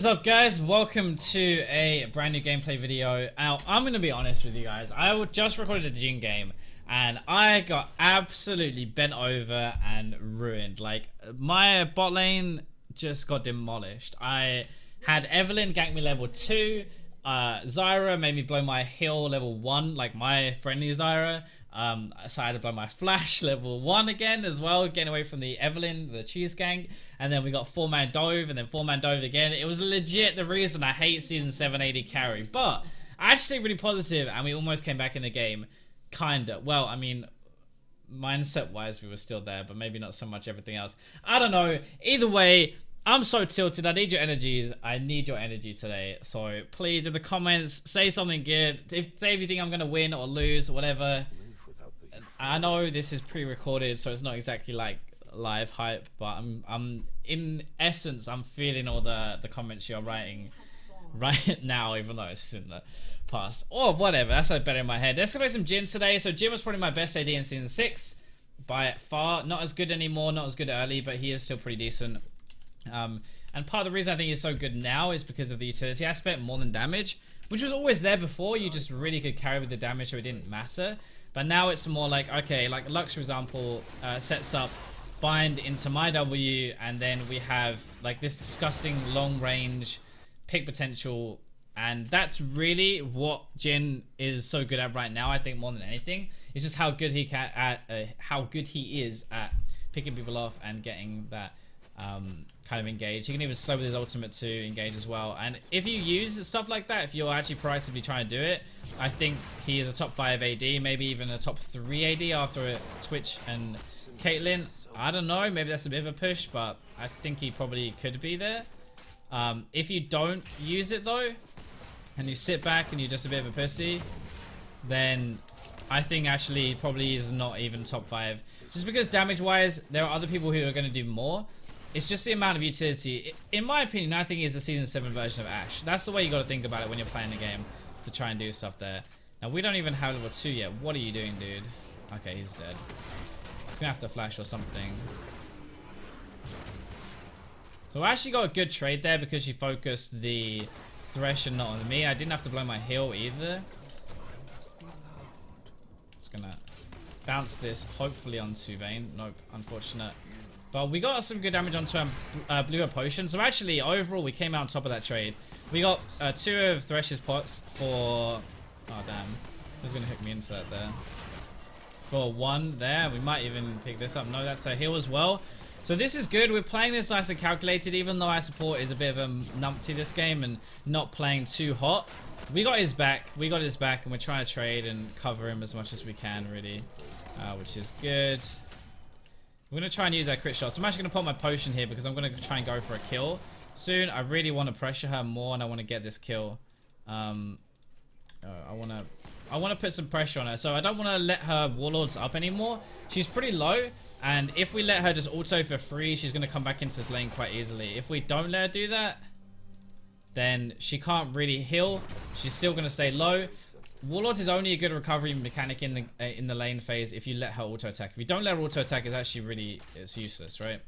What's up guys, welcome to a brand new gameplay video. Now I'm gonna be honest with you guys, I just recorded a JHIN game and I got absolutely bent over and ruined. Like, my bot lane just got demolished. I had Evelyn gank me level 2, Zyra made me blow my heal level 1, like my friendly Zyra. So I had to blow my flash level 1 again as well, getting away from the Evelyn, the cheese gang. And then we got 4-man dove, and then 4-man dove again. It was legit the reason I hate season 780 carry. But I actually really positive, and we almost came back in the game. Kinda. Well, I mean, mindset wise we were still there, but maybe not so much everything else. I don't know. Either way, I'm so tilted. I need your energies. I need your energy today. So please, in the comments, say something good. Say if you think I'm gonna win or lose or whatever. I know this is pre-recorded, so it's not exactly like live hype, but I'm in essence I'm feeling all the comments you're writing right now, even though it's in the past or whatever. That's like better in my head. Let's go play some JHIN today. So JHIN was probably my best AD in season 6 by far. Not as good anymore, not as good early, but he is still pretty decent. And part of the reason I think he's so good now is because of the utility aspect more than damage, which was always there before. You just really could carry with the damage, so it didn't matter. But now it's more like, okay, like Lux, for example, sets up bind into my W, and then we have like this disgusting long range pick potential, and that's really what JHIN is so good at right now. I think more than anything, it's just how good he is at picking people off and getting that kind of engage. He can even slow with his ultimate to engage as well. And if you use stuff like that, if you're actually proactively trying to do it, I think he is a top 5 AD, maybe even a top 3 AD after Twitch and Caitlyn. I don't know, maybe that's a bit of a push, but I think he probably could be there. If you don't use it though, and you sit back and you're just a bit of a pussy, then I think actually probably is not even top 5. Just because damage wise, there are other people who are going to do more. It's just the amount of utility. In my opinion, I think he's the season 7 version of Ashe. That's the way you got to think about it when you're playing the game, to try and do stuff there. Now, we don't even have level 2 yet. What are you doing, dude? Okay, he's dead. He's gonna have to flash or something. So I actually got a good trade there because she focused the Thresh and not on me. I didn't have to blow my heal either. Just gonna bounce this hopefully onto Vayne. Nope, unfortunate. But we got some good damage onto Blue Potion. So actually, overall, we came out on top of that trade. We got 2 of Thresh's pots for... Oh, damn. Who's going to hook me into that there? For 1 there. We might even pick this up. No, that's a heal as well. So this is good. We're playing this nice and calculated, even though our support is a bit of a numpty this game and not playing too hot. We got his back. We got his back, and we're trying to trade and cover him as much as we can, really. Which is good. We're going to try and use our crit shots. I'm actually going to put my potion here because I'm going to try and go for a kill soon. I really want to pressure her more, and I want to get this kill. I want to put some pressure on her. So I don't want to let her warlords up anymore. She's pretty low, and if we let her just auto for free, she's going to come back into this lane quite easily. If we don't let her do that, then she can't really heal. She's still going to stay low. Warlords is only a good recovery mechanic in the lane phase if you let her auto attack. If you don't let her auto attack, it's actually it's useless, right?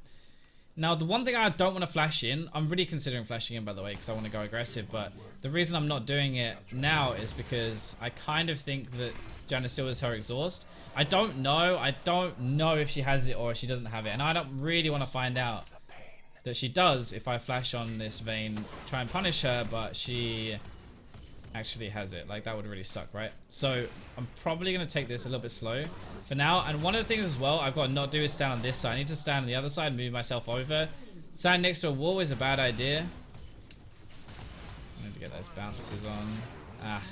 Now, the one thing I don't want to flash in, I'm really considering flashing in, by the way, because I want to go aggressive, but the reason I'm not doing it now is because I kind of think that Janna still has her exhaust. I don't know if she has it or if she doesn't have it, and I don't really want to find out that she does if I flash on this Vayne, try and punish her, but she actually has it. Like, that would really suck, right? So I'm probably going to take this a little bit slow for now. And one of the things as well I've got to not do is stand on this side. I need to stand on the other side, move myself over. Stand next to a wall is a bad idea. I need to get those bounces on.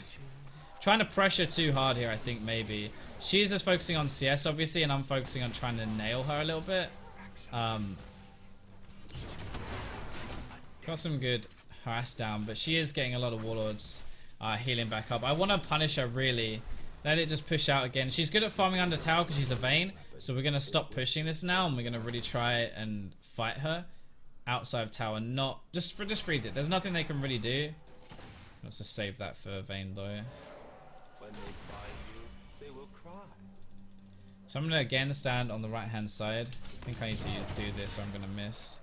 Trying to pressure too hard here, I think, maybe. She's just focusing on CS, obviously, and I'm focusing on trying to nail her a little bit. Got some good harass down, but she is getting a lot of warlords healing back up. I want to punish her, really. Let it just push out again. She's good at farming under tower because she's a Vayne. So we're going to stop pushing this now, and we're going to really try and fight her outside of tower. Not just freeze it. There's nothing they can really do. Let's just save that for Vayne, though. When they find you, they will cry. So I'm going to again stand on the right hand side. I think I need to do this, so I'm going to miss.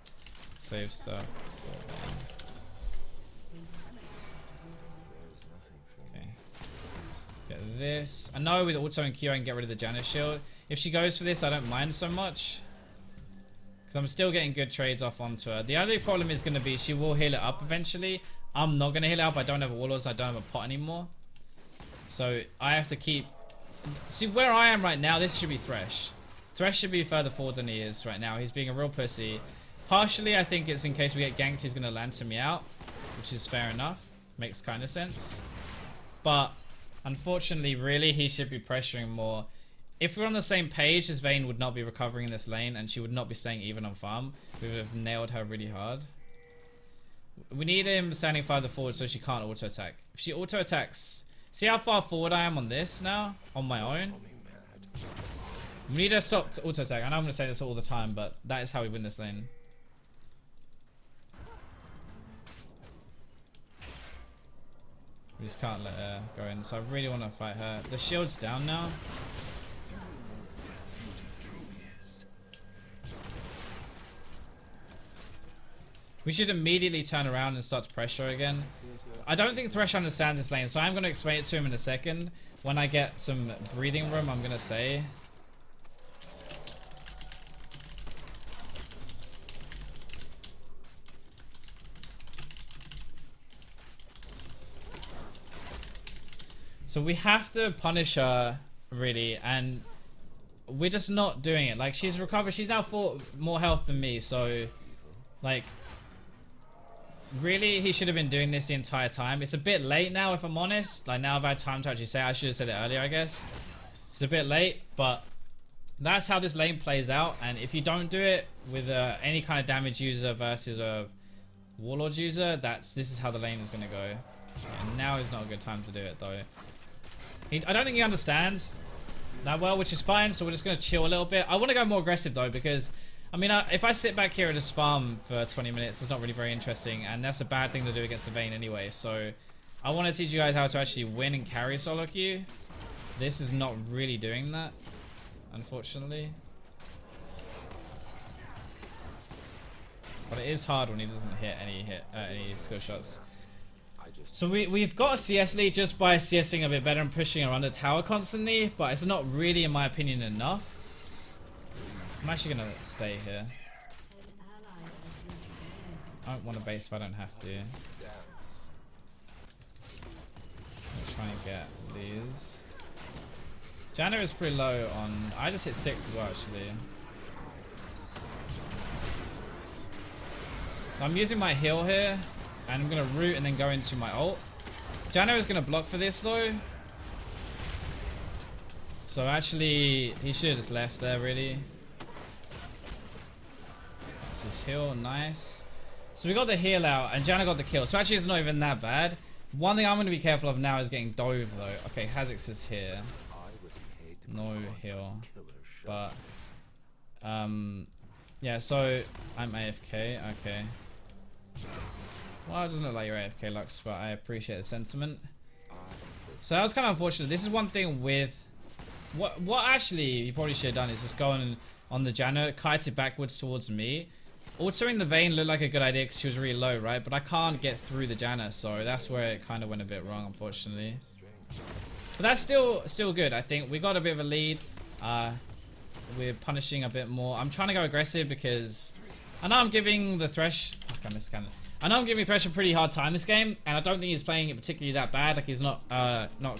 Save stuff. this. I know with auto and Q I can get rid of the Janna shield. If she goes for this, I don't mind so much. Because I'm still getting good trades off onto her. The only problem is going to be she will heal it up eventually. I'm not going to heal it up. I don't have warlords. I don't have a pot anymore. So I have to keep... See, where I am right now, this should be Thresh. Thresh should be further forward than he is right now. He's being a real pussy. Partially, I think it's in case we get ganked, he's going to lantern me out. Which is fair enough. Makes kind of sense. But, unfortunately, really, he should be pressuring more. If we're on the same page, his Vayne would not be recovering in this lane, and she would not be staying even on farm. We would have nailed her really hard. We need him standing farther forward so she can't auto attack. If she auto attacks, see how far forward I am on this now, on my own. We need to stop to auto attack. I know I'm going to say this all the time, but that is how we win this lane. We just can't let her go in, so I really want to fight her. The shield's down now. We should immediately turn around and start to pressure again. I don't think Thresh understands this lane, so I'm going to explain it to him in a second. When I get some breathing room, I'm going to say. So we have to punish her, really, and we're just not doing it. Like, she's recovered. She's now more health than me, so, like... Really, he should have been doing this the entire time. It's a bit late now, if I'm honest. Like, now I've had time to actually say it. I should have said it earlier, I guess. It's a bit late, but that's how this lane plays out. And if you don't do it with any kind of damage user versus a warlord user, this is how the lane is going to go. And now is not a good time to do it, though. I don't think he understands that well, which is fine. So we're just going to chill a little bit. I want to go more aggressive, though, because... I mean, if I sit back here and just farm for 20 minutes, it's not really very interesting, and that's a bad thing to do against the Vayne anyway, so I want to teach you guys how to actually win and carry solo queue. This is not really doing that, unfortunately. But it is hard when he doesn't hit any skill shots. So we've got a CS lead just by CSing a bit better and pushing around the tower constantly, but it's not really, in my opinion, enough. I'm actually gonna stay here. I don't want to base if I don't have to. I'm trying to get these. Janna is pretty low on... I just hit 6 as well, actually. I'm using my heal here, and I'm gonna root and then go into my ult. Janna is gonna block for this though. So actually, he should have just left there, really. His heal, nice. So we got the heal out and Janna got the kill, so actually it's not even that bad. One thing I'm going to be careful of now is getting dove though. Okay, Kha'Zix is here, no heal, but yeah, so I'm AFK. Okay, well, it doesn't look like you're AFK, Lux, but I appreciate the sentiment. So that was kind of unfortunate. This is one thing with what actually you probably should have done is just go on the Janna, kite it backwards towards me. Autoing the Vayne looked like a good idea because she was really low, right? But I can't get through the Janna, so that's where it kind of went a bit wrong, unfortunately. But that's still good, I think. We got a bit of a lead. We're punishing a bit more. I'm trying to go aggressive because I know I'm giving the Thresh... Fuck, I missed cannon. I know I'm giving Thresh a pretty hard time this game, and I don't think he's playing it particularly that bad. Like, he's not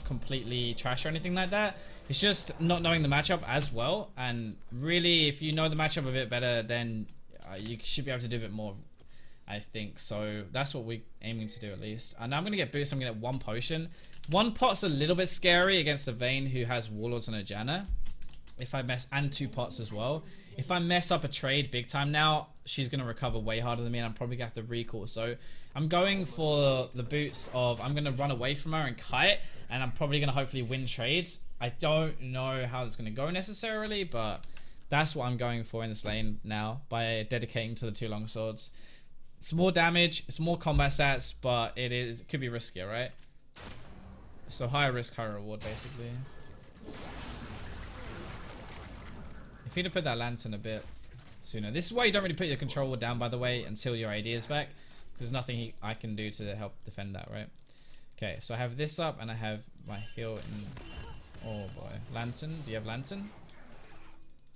completely trash or anything like that. It's just not knowing the matchup as well, and really, if you know the matchup a bit better, then you should be able to do a bit more, I think. So that's what we're aiming to do at least. And I'm going to get boost. I'm going to get 1 potion. 1 pot's a little bit scary against a Vayne who has warlords and a Janna. If I mess, and 2 pots as well. If I mess up a trade big time now, she's going to recover way harder than me, and I'm probably going to have to recall. So I'm going for the boots of, I'm going to run away from her and kite, and I'm probably going to hopefully win trades. I don't know how it's going to go necessarily, but that's what I'm going for in this lane now by dedicating to the 2 long swords. It's more damage, it's more combat stats, but it could be riskier, right? So higher risk, higher reward, basically. If he'd have put that lantern a bit sooner. This is why you don't really put your control ward down, by the way, until your AD is back. There's nothing I can do to help defend that, right? Okay, so I have this up and I have my heal in Oh boy. Lantern? Do you have Lantern?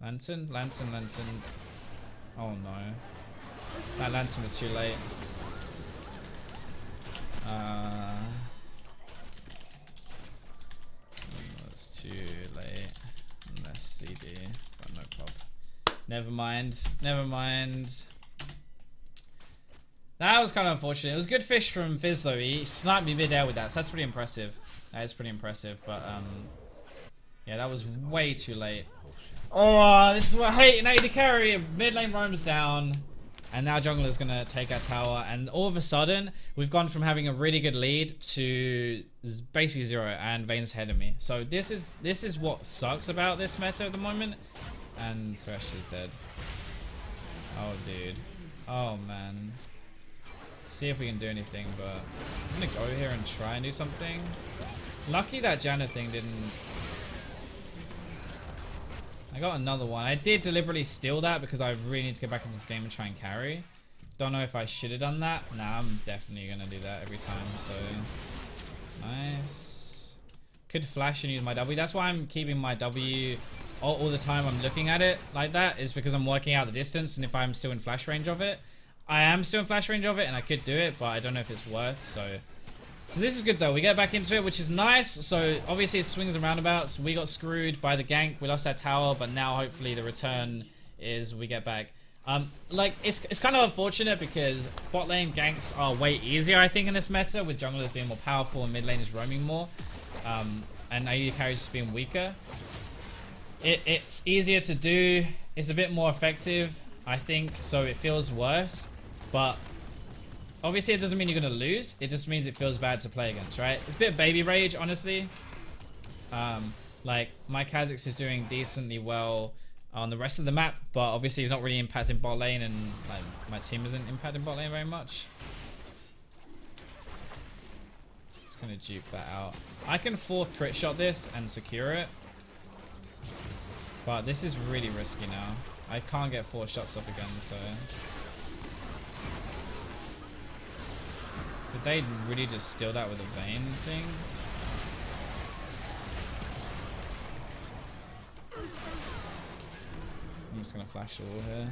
Lantern? Lantern, Lantern. Oh no. That Lantern was too late. It's too late. Less CD. But no pop. Never mind. Never mind. That was kind of unfortunate. It was good fish from Fizz though. He sniped me mid-air with that, so that's pretty impressive. That is pretty impressive, but yeah, that was way too late. Oh, this is what I hate in AD carry. Mid lane roams down, and now jungler's gonna take our tower, and all of a sudden, we've gone from having a really good lead to basically 0, and Vayne's ahead of me. So this is what sucks about this meta at the moment, and Thresh is dead. Oh, dude. Oh, man. See if we can do anything, but I'm gonna go here and try and do something. Lucky that Janna thing didn't. I got another one. I did deliberately steal that because I really need to get back into this game and try and carry. Don't know if I should have done that. Nah, I'm definitely gonna do that every time. So nice. Could flash and use my W. That's why I'm keeping my W all the time. I'm looking at it like that is because I'm working out the distance, and if I'm still in flash range of it. I am still in flash range of it, and I could do it, but I don't know if it's worth, so this is good though. We get back into it, which is nice. So obviously it swings and roundabouts. We got screwed by the gank. We lost our tower, but now hopefully the return is we get back. Like it's kind of unfortunate because bot lane ganks are way easier, I think, in this meta, with junglers being more powerful and mid lane is roaming more, and AD carries just being weaker. It's easier to do. It's a bit more effective, I think, so it feels worse. But obviously it doesn't mean you're going to lose. It just means it feels bad to play against, right? It's a bit of baby rage, honestly. Like, my Kha'Zix is doing decently well on the rest of the map, but obviously he's not really impacting bot lane, and like my team isn't impacting bot lane very much. Just going to dupe that out. I can 4th crit shot this and secure it. But this is really risky now. I can't get 4 shots off again, so... Did they really just steal that with a Vayne thing? I'm just gonna flash the wall here.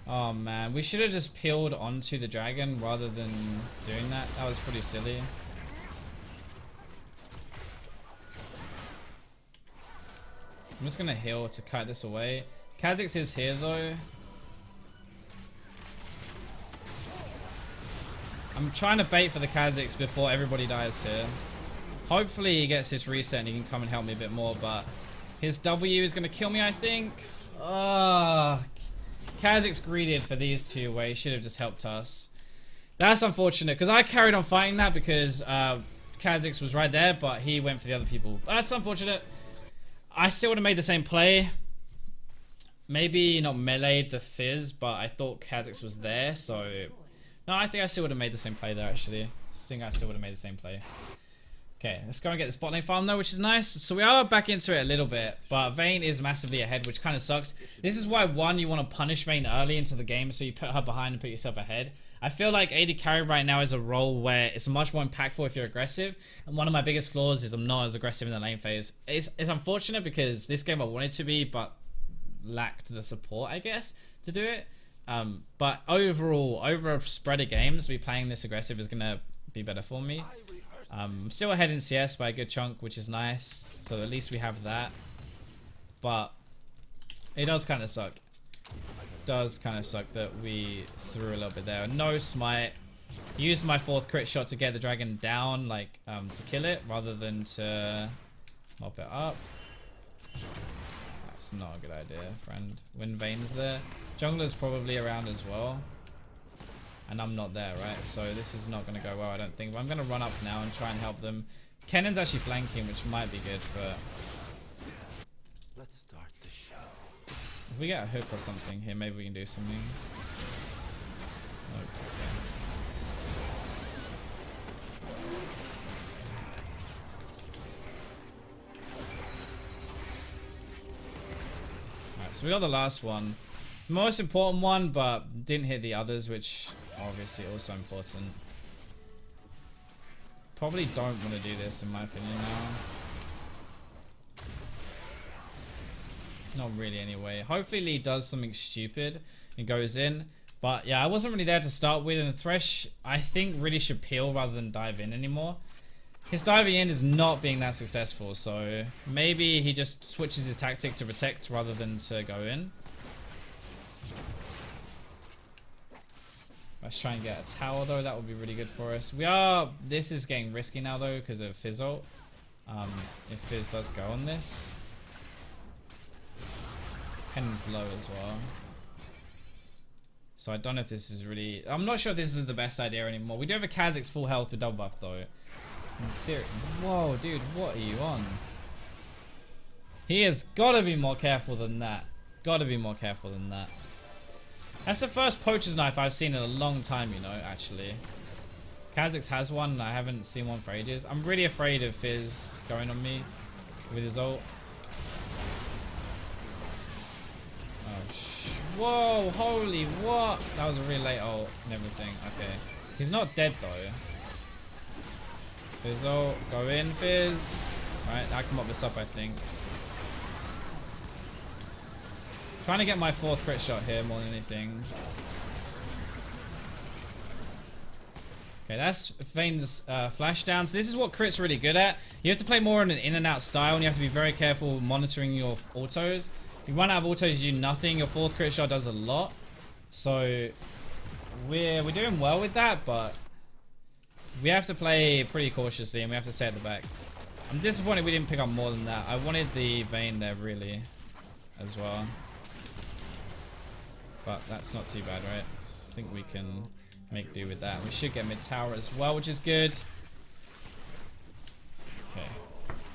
Oh man, we should have just peeled onto the dragon rather than doing that. That was pretty silly. I'm just gonna heal to kite this away. Kha'Zix is here though. I'm trying to bait for the Kha'Zix before everybody dies here. Hopefully he gets his reset and he can come and help me a bit more, but his W is going to kill me, I think. Kha'Zix greeted for these two where he should have just helped us. That's unfortunate because I carried on fighting that because Kha'Zix was right there, but he went for the other people. That's unfortunate. I still would have made the same play. Maybe not meleeed the Fizz, but I thought Kha'Zix was there, so... No, I think I still would have made the same play there, actually. I think I still would have made the same play. Okay, let's go and get this bot lane farm though, which is nice. So we are back into it a little bit, but Vayne is massively ahead, which kind of sucks. This is why, one, you want to punish Vayne early into the game, so you put her behind and put yourself ahead. I feel like AD carry right now is a role where it's much more impactful if you're aggressive, and one of my biggest flaws is I'm not as aggressive in the lane phase. It's unfortunate because this game I wanted to be, but lacked the support, I guess, to do it. But overall, over a spread of games, me playing this aggressive is going to be better for me. Still ahead in CS by a good chunk, which is nice. So at least we have that. But it does kind of suck. Does kind of suck that we threw a little bit there. No smite. Used my 4th crit shot to get the dragon down, like to kill it, rather than to mop it up. That's not a good idea, friend. When Vayne's there, jungler's probably around as well, and I'm not there, right? So this is not going to go well, I don't think. But I'm going to run up now and try and help them. Kennen's actually flanking, which might be good, but let's start the show. If we get a hook or something here, maybe we can do something. Nope, okay. Alright, so we got the last one. Most important one, but didn't hit the others, which obviously also important. Probably don't want to do this in my opinion now. Not really anyway. Hopefully Lee does something stupid and goes in. But yeah, I wasn't really there to start with, and Thresh, I think, really should peel rather than dive in anymore. His diving in is not being that successful, so maybe he just switches his tactic to protect rather than to go in. Let's try and get a tower though, that would be really good for us. This is getting risky now though because of Fizz ult. If Fizz does go on this. Penn's low as well. So I don't know if this is really... I'm not sure if this is the best idea anymore. We do have a Kha'Zix full health with double buff though. Whoa, dude, what are you on? He has got to be more careful than that. Got to be more careful than that. That's the first poacher's knife I've seen in a long time, you know, actually. Kha'Zix has one, and I haven't seen one for ages. I'm really afraid of Fizz going on me with his ult. Whoa, holy what? That was a really late ult and everything. Okay. He's not dead though. Fizz ult. Go in, Fizz. Alright, I can mop this up, I think. Trying to get my 4th crit shot here more than anything. Okay, that's Vayne's flash down. So this is what crit's really good at. You have to play more in an in and out style, and you have to be very careful monitoring your autos. If you run out of autos, you do nothing. Your 4th crit shot does a lot. So we're doing well with that, but we have to play pretty cautiously, and we have to stay at the back. I'm disappointed we didn't pick up more than that. I wanted the Vayne there really as well. But that's not too bad, right? I think we can make do with that. We should get mid tower as well, which is good. Okay.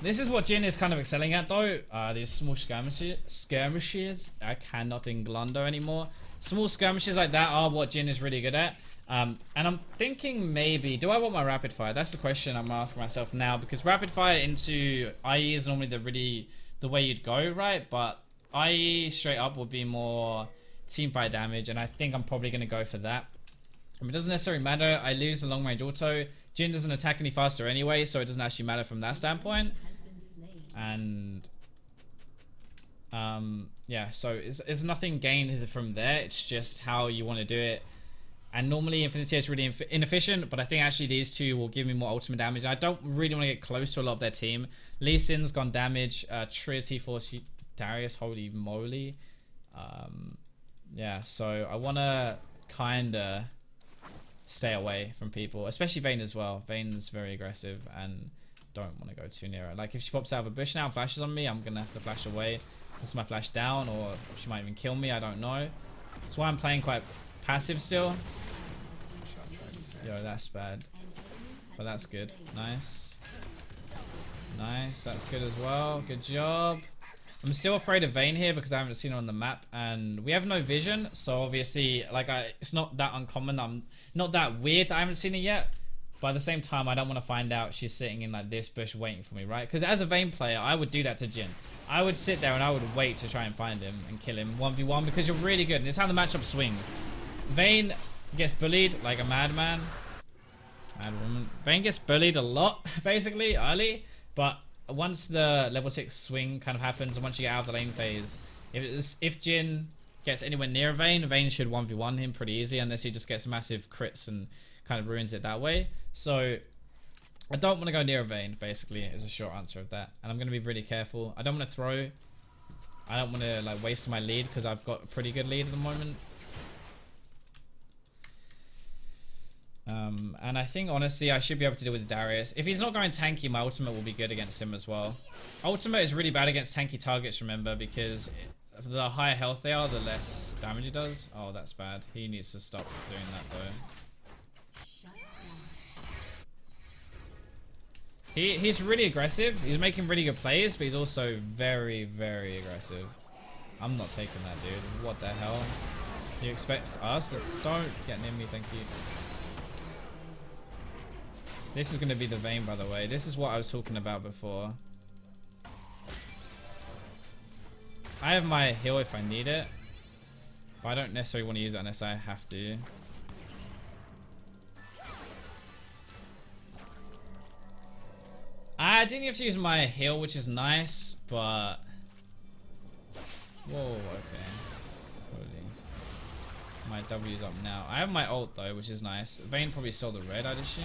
This is what JHIN is kind of excelling at though. These small skirmishes. I cannot Englunder anymore. Small skirmishes like that are what JHIN is really good at. And I'm thinking maybe, do I want my rapid fire? That's the question I'm asking myself now, because rapid fire into IE is normally the way you'd go, right? But IE straight up would be more team fight damage, and I think I'm probably going to go for that. I mean, it doesn't necessarily matter. I lose the long range auto. JHIN doesn't attack any faster anyway, so it doesn't actually matter from that standpoint. And yeah, so it's nothing gained from there. It's just how you want to do it. And normally Infinity is really inefficient, but I think actually these two will give me more ultimate damage. I don't really want to get close to a lot of their team. Lee Sin's gone damage. Trinity Force Darius, holy moly. Yeah, so I want to kind of stay away from people, especially Vayne as well. Vayne's very aggressive and don't want to go too near her. Like if she pops out of a bush now and flashes on me, I'm going to have to flash away. That's my flash down, or she might even kill me, I don't know. That's why I'm playing quite passive still. Yo, that's bad. But that's good. Nice. Nice, that's good as well. Good job. I'm still afraid of Vayne here because I haven't seen her on the map, and we have no vision, so obviously like it's not that uncommon. I'm not that weird that I haven't seen it yet, but at the same time I don't want to find out she's sitting in like this bush waiting for me, right? Because as a Vayne player I would do that to JHIN. I would sit there and I would wait to try and find him and kill him 1v1 because you're really good, and it's how the matchup swings. Vayne gets bullied like a madman. Madwoman. Vayne gets bullied a lot basically early, but once the level 6 swing kind of happens and once you get out of the lane phase, if JHIN gets anywhere near Vayne, Vayne should 1v1 him pretty easy unless he just gets massive crits and kind of ruins it that way. So I don't want to go near Vayne, basically, is a short answer of that. And I'm going to be really careful. I don't want to throw. I don't want to like waste my lead because I've got a pretty good lead at the moment. And I think honestly I should be able to deal with Darius. If he's not going tanky, my ultimate will be good against him as well. Ultimate is really bad against tanky targets, remember, because the higher health they are, the less damage it does. Oh, that's bad. He needs to stop doing that though. He's really aggressive. He's making really good plays, but he's also very, very aggressive. I'm not taking that, dude. What the hell? He expects us? Don't get near me, thank you. This is going to be the Vayne, by the way. This is what I was talking about before. I have my heal if I need it, but I don't necessarily want to use it unless I have to. I didn't have to use my heal, which is nice, but Whoa, okay. Holy. My W's up now. I have my ult though, which is nice. Vayne probably saw the red, I'd assume.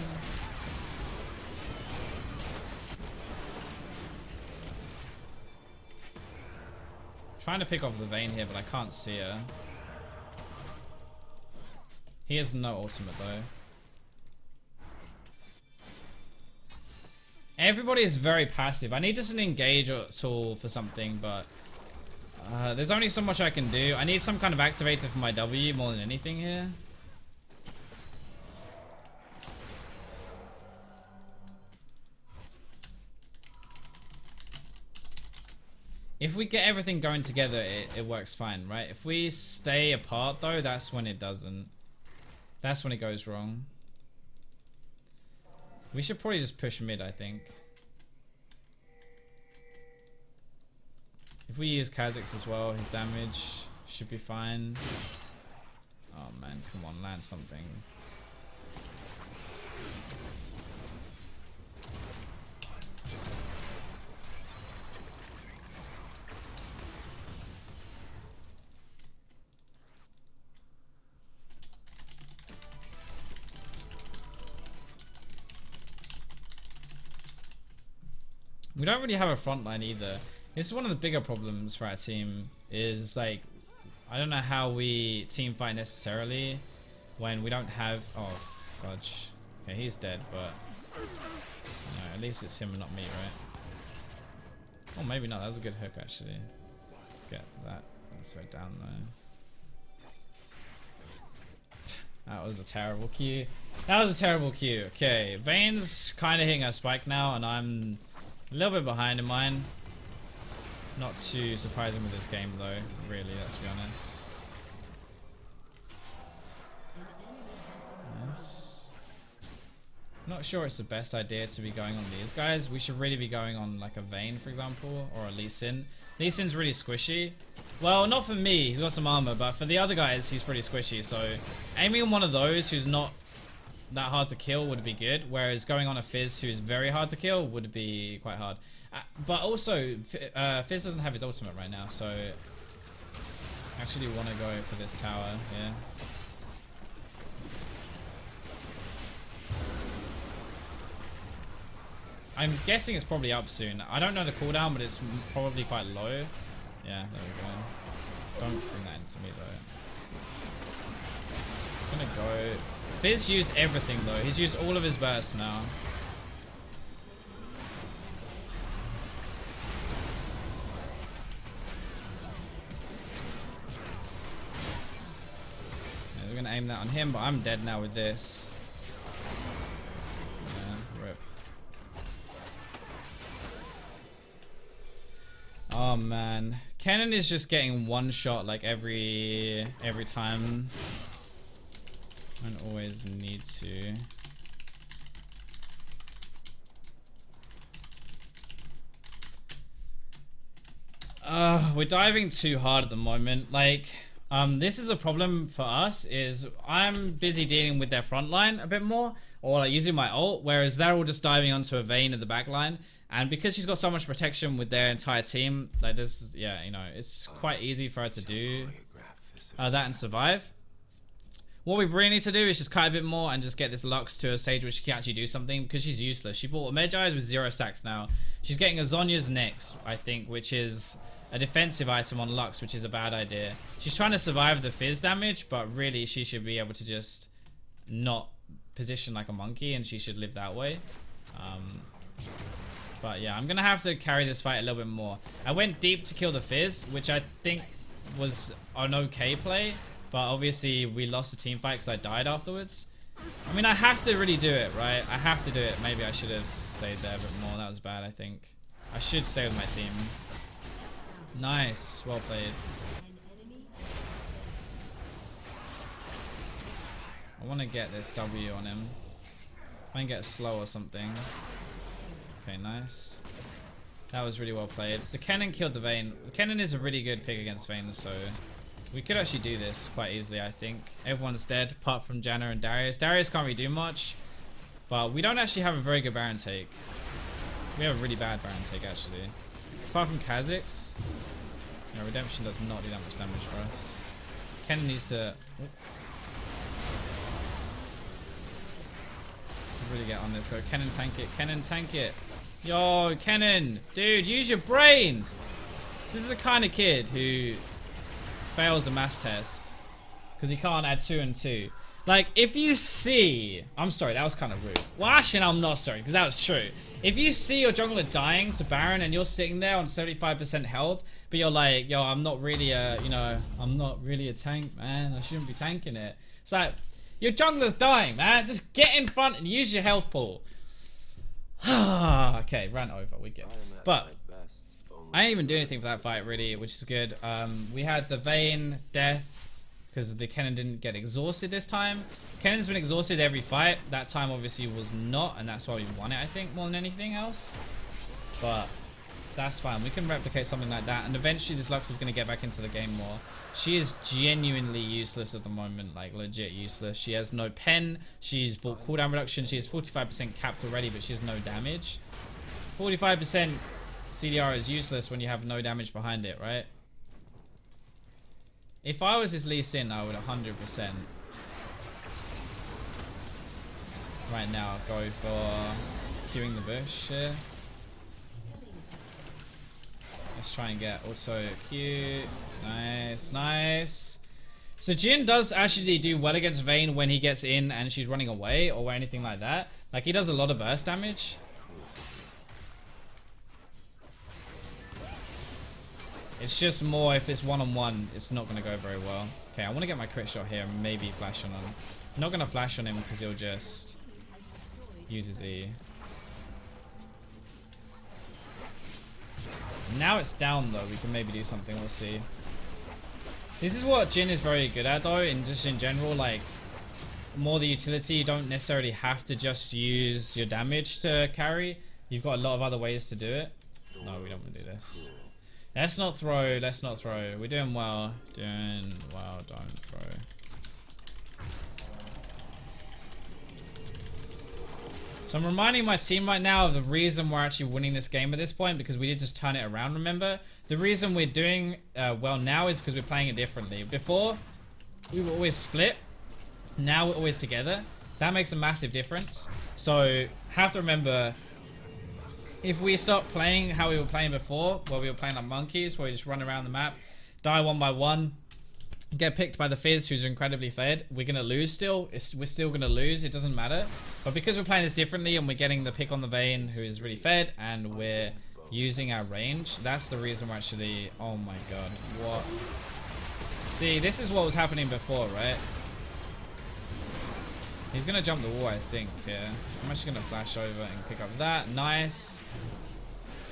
Trying to pick off the Vayne here, but I can't see her. He has no ultimate though. Everybody is very passive. I need just an engage tool for something, but there's only so much I can do. I need some kind of activator for my W more than anything here. If we get everything going together, it works fine, right? If we stay apart though, that's when it doesn't. That's when it goes wrong. We should probably just push mid, I think. If we use Kha'Zix as well, his damage should be fine. Oh man, come on, land something. We don't really have a front line either. This is one of the bigger problems for our team, is like, I don't know how we team fight necessarily when we don't have, oh fudge. Okay, he's dead, but no, at least it's him and not me, right? Oh, maybe not, that was a good hook actually. Let's get that, let's go down there. That was a terrible Q. That was a terrible Q. Okay, Vayne's kind of hitting a spike now, and I'm a little bit behind in mine. Not too surprising with this game though, really, let's be honest. Nice. Not sure it's the best idea to be going on these guys. We should really be going on like a Vayne, for example, or a Lee Sin. Lee Sin's really squishy. Well, not for me, he's got some armor, but for the other guys, he's pretty squishy. So aiming on one of those who's not that hard to kill would be good, whereas going on a Fizz who is very hard to kill would be quite hard. But also, Fizz doesn't have his ultimate right now, so I actually want to go for this tower, yeah. I'm guessing it's probably up soon. I don't know the cooldown, but it's probably quite low. Yeah, there we go. Don't bring that into me though. I'm gonna go. Fizz used everything though. He's used all of his bursts now. Yeah, we're gonna aim that on him, but I'm dead now with this. Yeah, rip. Oh man, Cannon is just getting one shot like every time. I don't always need to. We're diving too hard at the moment. Like, this is a problem for us, is I'm busy dealing with their front line a bit more, or like using my ult, whereas they're all just diving onto a Vayne at the back line. And because she's got so much protection with their entire team, like this, yeah, you know, it's quite easy for her to do that and survive. What we really need to do is just cut a bit more and just get this Lux to a stage where she can actually do something, because she's useless. She bought a Medjai's with 0 stacks now. She's getting a Zhonya's next, I think, which is a defensive item on Lux, which is a bad idea. She's trying to survive the Fizz damage, but really she should be able to just not position like a monkey, and she should live that way. But yeah, I'm going to have to carry this fight a little bit more. I went deep to kill the Fizz, which I think was an okay play. But obviously we lost the team fight because I died afterwards. I mean, I have to really do it, right? I have to do it. Maybe I should have stayed there a bit more. That was bad, I think. I should stay with my team. Nice. Well played. I want to get this W on him. I can get slow or something. Okay, nice. That was really well played. The Cannon killed the Vayne. The Cannon is a really good pick against Vayne, so we could actually do this quite easily, I think. Everyone's dead, apart from Janna and Darius. Darius can't really do much, but we don't actually have a very good Baron take. We have a really bad Baron take, actually. Apart from Kha'Zix. No, Redemption does not do that much damage for us. Ken needs to really get on this. So Kennen tank it. Kennen tank it. Yo, Kennen, dude, use your brain. This is the kind of kid who fails a mass test because he can't add 2 and 2. Like, if you see, I'm sorry, that was kind of rude. Well, actually, I'm not sorry, because that was true. If you see your jungler dying to Baron and you're sitting there on 75% health, but you're like, yo, I'm not really a, you know, I'm not really a tank, man. I shouldn't be tanking it. It's like, your jungler's dying, man. Just get in front and use your health pool. Okay, ran over, we good. But I didn't even do anything for that fight, really, which is good. We had the Vayne death, because the Kennen didn't get exhausted this time. Kennen's been exhausted every fight. That time obviously was not, and that's why we won it, I think, more than anything else. But that's fine. We can replicate something like that, and eventually this Lux is going to get back into the game more. She is genuinely useless at the moment, like legit useless. She has no pen. She's bought cooldown reduction. She is 45% capped already, but she has no damage. 45% CDR is useless when you have no damage behind it, right? If I was his Lee Sin, I would 100% right now go for queuing the bush here. Let's try and get auto Q. Nice, nice. So JHIN does actually do well against Vayne when he gets in and she's running away or anything like that. Like, he does a lot of burst damage. It's just more if it's one-on-one, it's not going to go very well. Okay, I want to get my crit shot here and maybe flash on him. I'm not going to flash on him because he'll just use his E. Now it's down though, we can maybe do something, we'll see. This is what JHIN is very good at though, and just in general, like, more the utility, you don't necessarily have to just use your damage to carry. You've got a lot of other ways to do it. No, we don't want to do this. Let's not throw, let's not throw. We're doing well. Doing well, don't throw. So I'm reminding my team right now of the reason we're actually winning this game at this point, because we did just turn it around, remember? The reason we're doing well now is because we're playing it differently. Before, we were always split. Now we're always together. That makes a massive difference. So, have to remember, if we start playing how we were playing before, where we were playing like monkeys, where we just run around the map, die one by one, get picked by the Fizz, who's incredibly fed, we're going to lose still. We're still going to lose. It doesn't matter. But because we're playing this differently and we're getting the pick on the Vayne, who is really fed, and we're using our range, that's the reason we're actually... Oh my god. What? See, this is what was happening before, right? He's going to jump the wall, I think, yeah. I'm actually going to flash over and pick up that. Nice.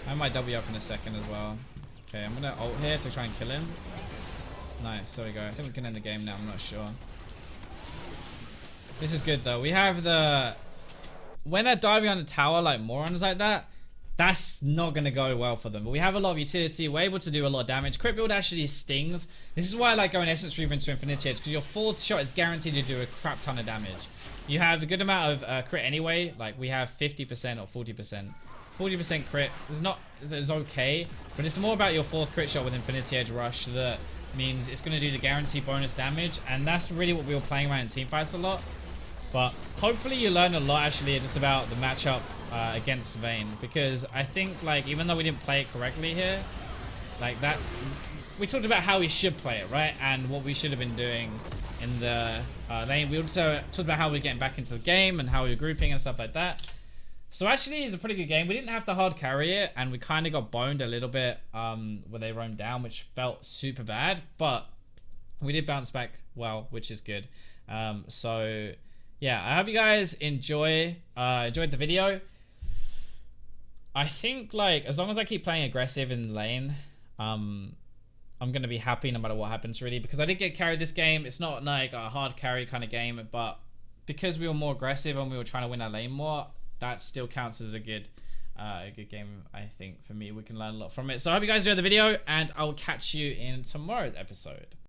I might W up in a second as well. Okay, I'm going to ult here to try and kill him. Nice, there we go. I think we can end the game now, I'm not sure. This is good though. We have the... When they're diving on the tower like morons like that, that's not going to go well for them. But we have a lot of utility. We're able to do a lot of damage. Crit build actually stings. This is why I like going Essence Reaver into Infinity Edge, because your fourth shot is guaranteed to do a crap ton of damage. You have a good amount of crit anyway. Like, we have 50% or 40%. 40% crit is okay, but it's more about your fourth crit shot with Infinity Edge Rush that means it's going to do the guaranteed bonus damage, and that's really what we were playing around in teamfights a lot. But hopefully you learn a lot actually just about the matchup against Vayne, because I think, like, even though we didn't play it correctly here, like that, we talked about how we should play it, right, and what we should have been doing in the lane. We also talked about how we're getting back into the game and how we were grouping and stuff like that. So actually, it's a pretty good game. We didn't have to hard carry it, and we kind of got boned a little bit where they roamed down, which felt super bad. But we did bounce back well, which is good. So yeah, I hope you guys enjoyed the video. I think, like, as long as I keep playing aggressive in the lane, I'm gonna be happy no matter what happens, really, because I did get carried this game. It's not like a hard carry kind of game, but because we were more aggressive and we were trying to win our lane more, that still counts as a good game, I think, for me. We can learn a lot from it. So I hope you guys enjoyed the video, and I'll catch you in tomorrow's episode.